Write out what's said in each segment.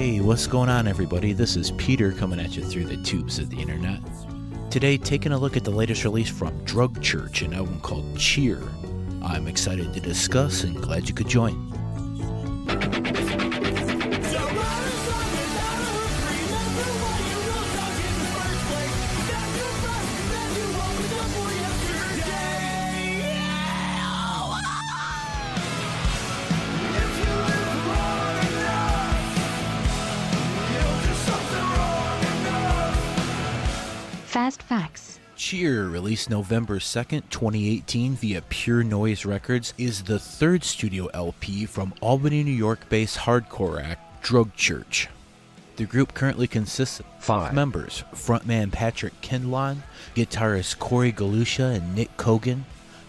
Hey, what's going on everybody? This is Peter coming at you through the tubes of the internet. Today, taking a look at the latest release from Drug Church, an album called Cheer. I'm excited to discuss and glad you could join. Fast Facts. Cheer, released November 2nd, 2018 via Pure Noise Records, is the third studio LP from Albany, New York-based hardcore act Drug Church. The group currently consists of 5 members: frontman Patrick Kindlon, guitarist Corey Galusha and Nick Cogan,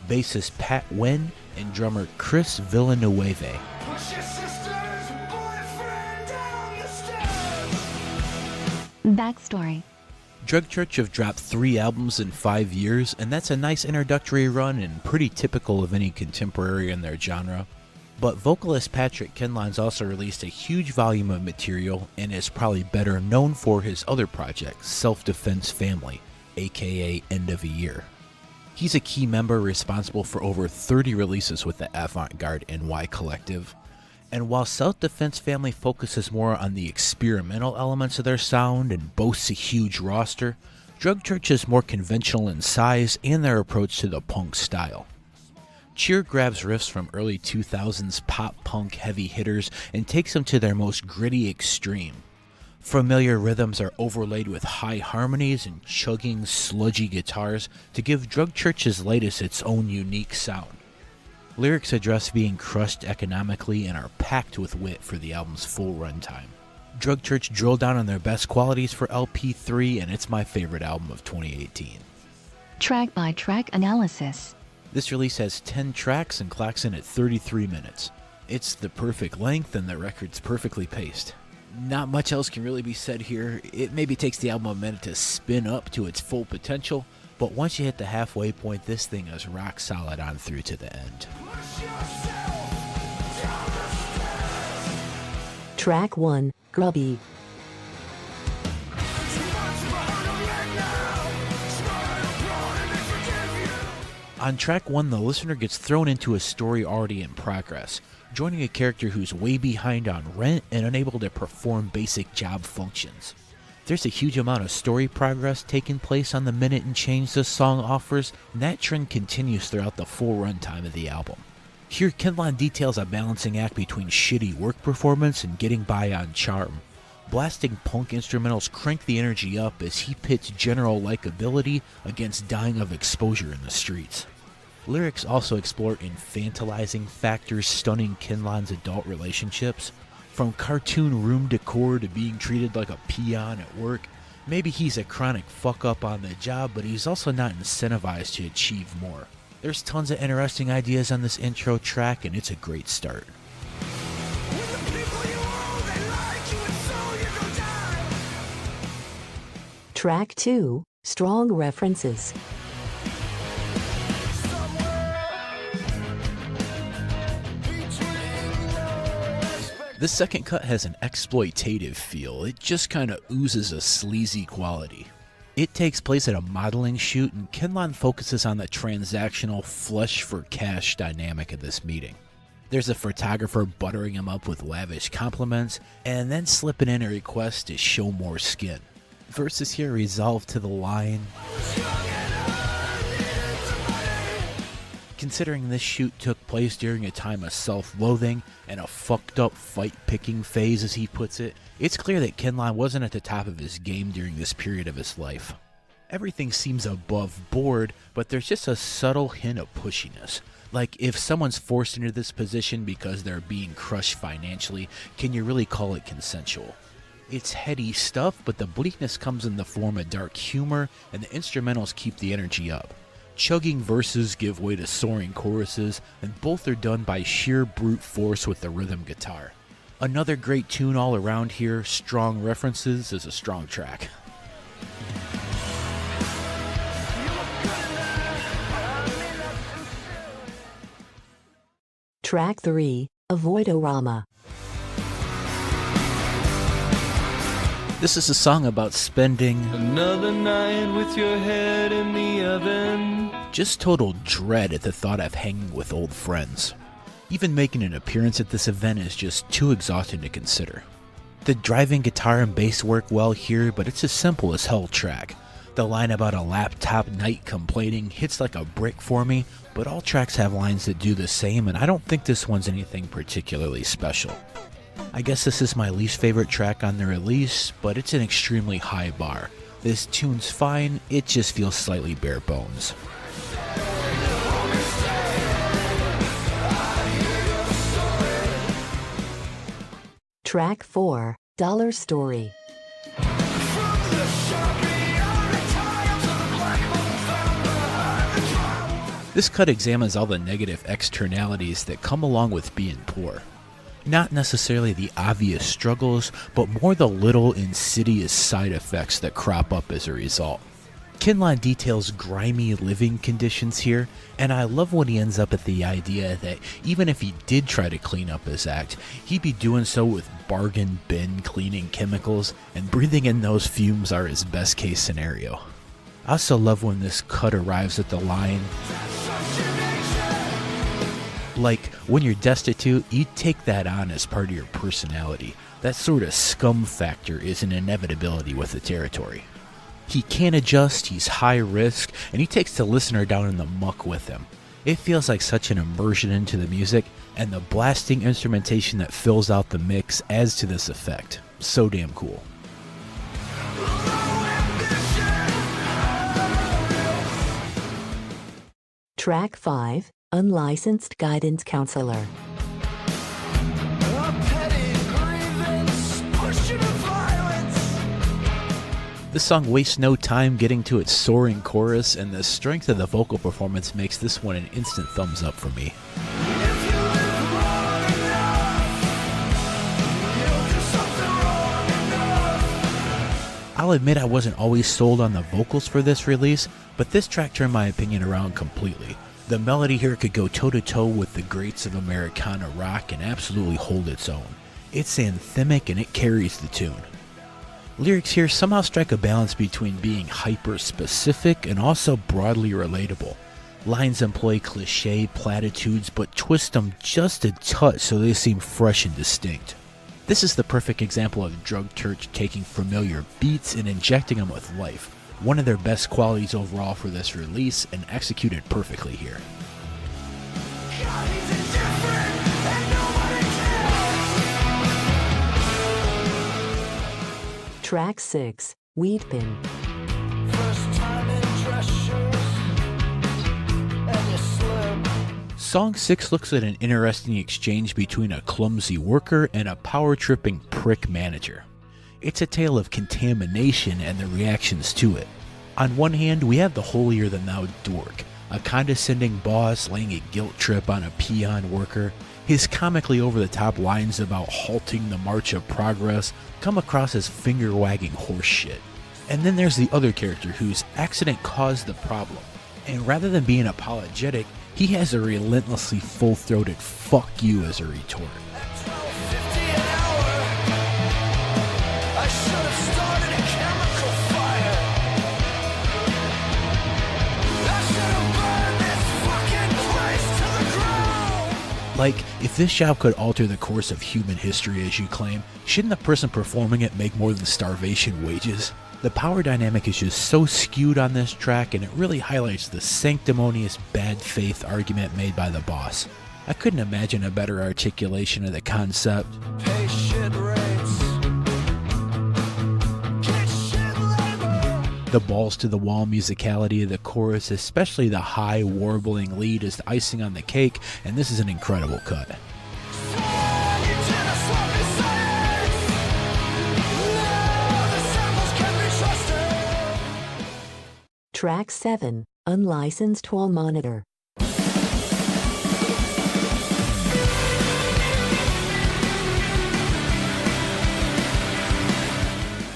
bassist Pat Wen, and drummer Chris Villanueva. Backstory. Drug Church have dropped 3 albums in 5 years, and that's a nice introductory run and pretty typical of any contemporary in their genre. But vocalist Patrick Kindlon's also released a huge volume of material and is probably better known for his other project, Self Defense Family, aka End of a Year. He's a key member responsible for over 30 releases with the Avant-Garde NY collective. And while Self Defense Family focuses more on the experimental elements of their sound and boasts a huge roster, Drug Church is more conventional in size and their approach to the punk style. Cheer grabs riffs from early 2000s pop-punk heavy hitters and takes them to their most gritty extreme. Familiar rhythms are overlaid with high harmonies and chugging, sludgy guitars to give Drug Church's latest its own unique sound. Lyrics address being crushed economically and are packed with wit for the album's full runtime. Drug Church drilled down on their best qualities for LP3, and it's my favorite album of 2018. Track-by-track analysis. This release has 10 tracks and clocks in at 33 minutes. It's the perfect length and the record's perfectly paced. Not much else can really be said here. It maybe takes the album a minute to spin up to its full potential, but once you hit the halfway point, this thing is rock solid on through to the end. Track 1, Grubby. On track 1, the listener gets thrown into a story already in progress, joining a character who's way behind on rent and unable to perform basic job functions. There's a huge amount of story progress taking place on the minute and change this song offers, and that trend continues throughout the full runtime of the album. Here, Kindlon details a balancing act between shitty work performance and getting by on charm. Blasting punk instrumentals crank the energy up as he pits general likability against dying of exposure in the streets. Lyrics also explore infantilizing factors stunning Kindlon's adult relationships. From cartoon room decor to being treated like a peon at work. Maybe he's a chronic fuck-up on the job, but he's also not incentivized to achieve more. There's tons of interesting ideas on this intro track, and it's a great start. Track 2, Strong References. This second cut has an exploitative feel. It just kinda oozes a sleazy quality. It takes place at a modeling shoot, and Kindlon focuses on the transactional flesh for cash dynamic of this meeting. There's a photographer buttering him up with lavish compliments, and then slipping in a request to show more skin. Verses here resolve to the line, considering this shoot took place during a time of self-loathing and a fucked up fight-picking phase, as he puts it, it's clear that Kindlon wasn't at the top of his game during this period of his life. Everything seems above board, but there's just a subtle hint of pushiness. Like, if someone's forced into this position because they're being crushed financially, can you really call it consensual? It's heady stuff, but the bleakness comes in the form of dark humor, and the instrumentals keep the energy up. Chugging verses give way to soaring choruses, and both are done by sheer brute force with the rhythm guitar. Another great tune all around here. Strong References is a strong track. Track 3, Avoidarama. This is a song about spending another night with your head in the oven. Just total dread at the thought of hanging with old friends. Even making an appearance at this event is just too exhausting to consider. The driving guitar and bass work well here, but it's a simple as hell track. The line about a laptop night complaining hits like a brick for me, but all tracks have lines that do the same, and I don't think this one's anything particularly special. I guess this is my least favorite track on the release, but it's an extremely high bar. This tune's fine, it just feels slightly bare bones. Track 4, Dollar Story. This cut examines all the negative externalities that come along with being poor. Not necessarily the obvious struggles, but more the little insidious side effects that crop up as a result. Kinline details grimy living conditions here, and I love when he ends up at the idea that even if he did try to clean up his act, he'd be doing so with bargain bin cleaning chemicals, and breathing in those fumes are his best case scenario. I also love when this cut arrives at the line, like, when you're destitute, you take that on as part of your personality. That sort of scum factor is an inevitability with the territory. He can't adjust, he's high risk, and he takes the listener down in the muck with him. It feels like such an immersion into the music, and the blasting instrumentation that fills out the mix adds to this effect. So damn cool. Track 5, Unlicensed Guidance Counselor. This song wastes no time getting to its soaring chorus, and the strength of the vocal performance makes this one an instant thumbs up for me. I'll admit I wasn't always sold on the vocals for this release, but this track turned my opinion around completely. The melody here could go toe-to-toe with the greats of Americana rock and absolutely hold its own. It's anthemic and it carries the tune. Lyrics here somehow strike a balance between being hyper-specific and also broadly relatable. Lines employ cliché platitudes but twist them just a touch so they seem fresh and distinct. This is the perfect example of Drug Church taking familiar beats and injecting them with life. One of their best qualities overall for this release, and executed perfectly here. Track 6, Weed Pin. Song 6 looks at an interesting exchange between a clumsy worker and a power-tripping prick manager. It's a tale of contamination and the reactions to it. On one hand, we have the holier-than-thou dork, a condescending boss laying a guilt trip on a peon worker. His comically over-the-top lines about halting the march of progress come across as finger-wagging horseshit. And then there's the other character whose accident caused the problem, and rather than being apologetic, he has a relentlessly full-throated fuck you as a retort. Like, if this job could alter the course of human history as you claim, shouldn't the person performing it make more than starvation wages? The power dynamic is just so skewed on this track, and it really highlights the sanctimonious bad faith argument made by the boss. I couldn't imagine a better articulation of the concept. The balls-to-the-wall musicality of the chorus, especially the high, warbling lead, is the icing on the cake, and this is an incredible cut. Track 7, Unlicensed Wall Monitor.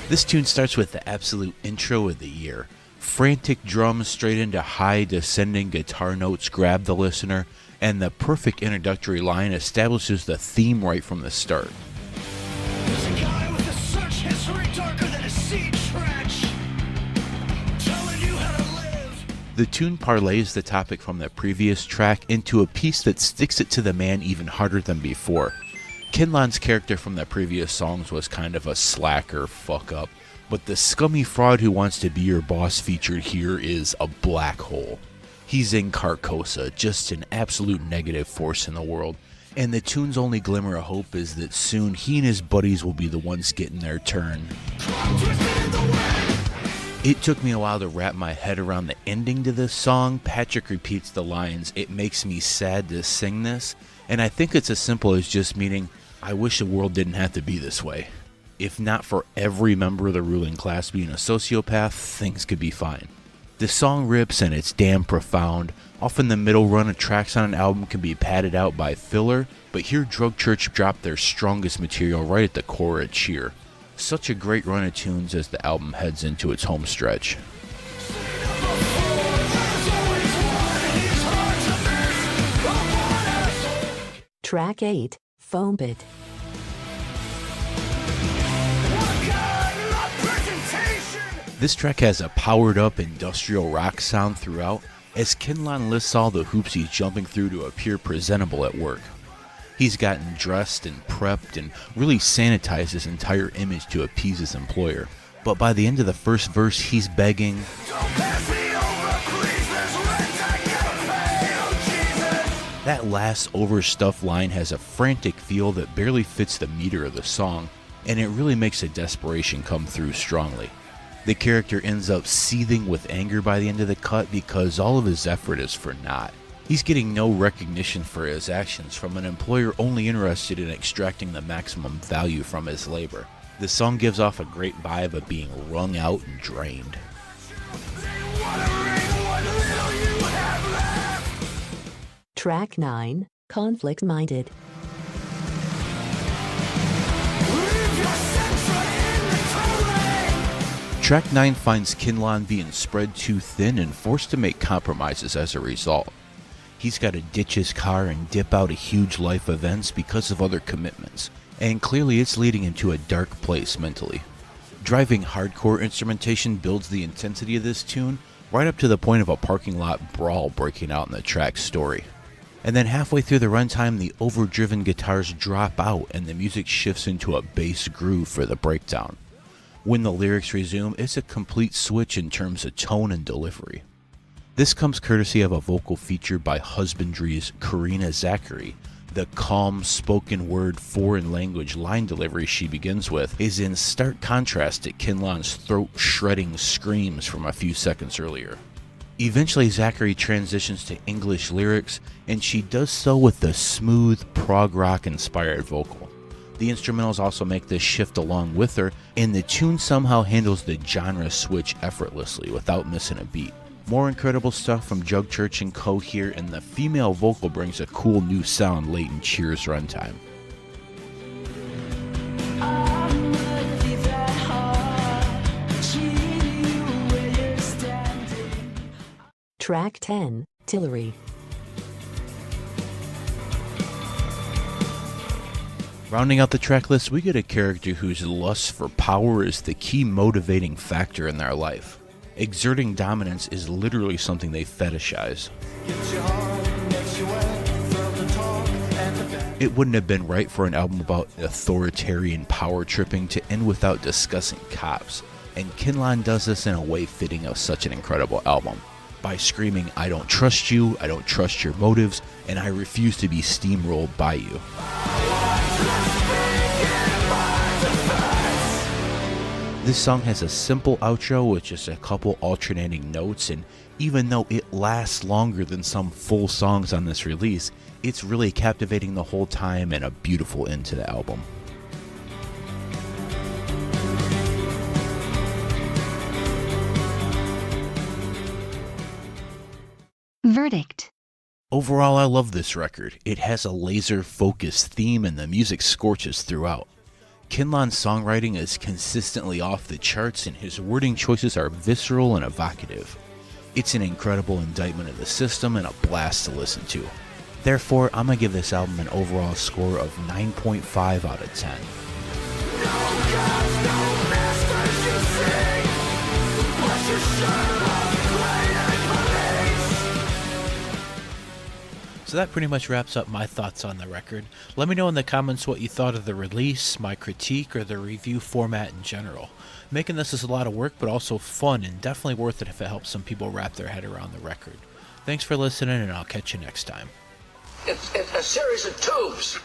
This tune starts with the absolute intro of the year. Frantic drums straight into high descending guitar notes grab the listener, and the perfect introductory line establishes the theme right from the start. There's a guy with a search history darker than The tune parlays the topic from the previous track into a piece that sticks it to the man even harder than before. Kinlan's character from the previous songs was kind of a slacker fuck up, but the scummy fraud who wants to be your boss featured here is a black hole. He's in Carcosa, just an absolute negative force in the world, and the tune's only glimmer of hope is that soon he and his buddies will be the ones getting their turn. It took me a while to wrap my head around the ending to this song. Patrick repeats the lines, "It makes me sad to sing this," and I think it's as simple as just meaning, I wish the world didn't have to be this way. If not for every member of the ruling class being a sociopath, things could be fine. The song rips and it's damn profound. Often the middle run of tracks on an album can be padded out by filler, but here Drug Church dropped their strongest material right at the core of Cheer. Such a great run of tunes as the album heads into its home stretch. Track 8, Foam Bit. This track has a powered up industrial rock sound throughout, as Kinlan lists all the hoops he's jumping through to appear presentable at work. He's gotten dressed and prepped and really sanitized his entire image to appease his employer. But by the end of the first verse, he's begging, That last overstuffed line has a frantic feel that barely fits the meter of the song, and it really makes the desperation come through strongly. The character ends up seething with anger by the end of the cut because all of his effort is for naught. He's getting no recognition for his actions from an employer only interested in extracting the maximum value from his labor. The song gives off a great vibe of being wrung out and drained. Track 9, Conflict Minded. Track 9 finds Kinlan being spread too thin and forced to make compromises as a result. He's got to ditch his car and dip out of huge life events because of other commitments, and clearly it's leading him to a dark place mentally. Driving hardcore instrumentation builds the intensity of this tune right up to the point of a parking lot brawl breaking out in the track's story. And then halfway through the runtime, the overdriven guitars drop out and the music shifts into a bass groove for the breakdown. When the lyrics resume, it's a complete switch in terms of tone and delivery. This comes courtesy of a vocal feature by Husbandry's Karina Zachary. The calm, spoken word foreign language line delivery she begins with is in stark contrast to Kinlan's throat-shredding screams from a few seconds earlier. Eventually, Zachary transitions to English lyrics, and she does so with a smooth, prog rock-inspired vocal. The instrumentals also make this shift along with her, and the tune somehow handles the genre switch effortlessly without missing a beat. More incredible stuff from Drug Church and Co. here, and the female vocal brings a cool new sound late in Cheer's runtime. Track 10, Tillary. Rounding out the track list, we get a character whose lust for power is the key motivating factor in their life. Exerting dominance is literally something they fetishize. It wouldn't have been right for an album about authoritarian power tripping to end without discussing cops, and Kinlan does this in a way fitting of such an incredible album. By screaming, "I don't trust you, I don't trust your motives, and I refuse to be steamrolled by you." This song has a simple outro with just a couple alternating notes, and even though it lasts longer than some full songs on this release, it's really captivating the whole time and a beautiful end to the album. Verdict. Overall, I love this record. It has a laser-focused theme and the music scorches throughout. Kinlan's songwriting is consistently off the charts and his wording choices are visceral and evocative. It's an incredible indictment of the system and a blast to listen to. Therefore, I'm going to give this album an overall score of 9.5 out of 10. So that pretty much wraps up my thoughts on the record. Let me know in the comments what you thought of the release, my critique, or the review format in general. Making this is a lot of work, but also fun, and definitely worth it if it helps some people wrap their head around the record. Thanks for listening, and I'll catch you next time. It's a series of tubes.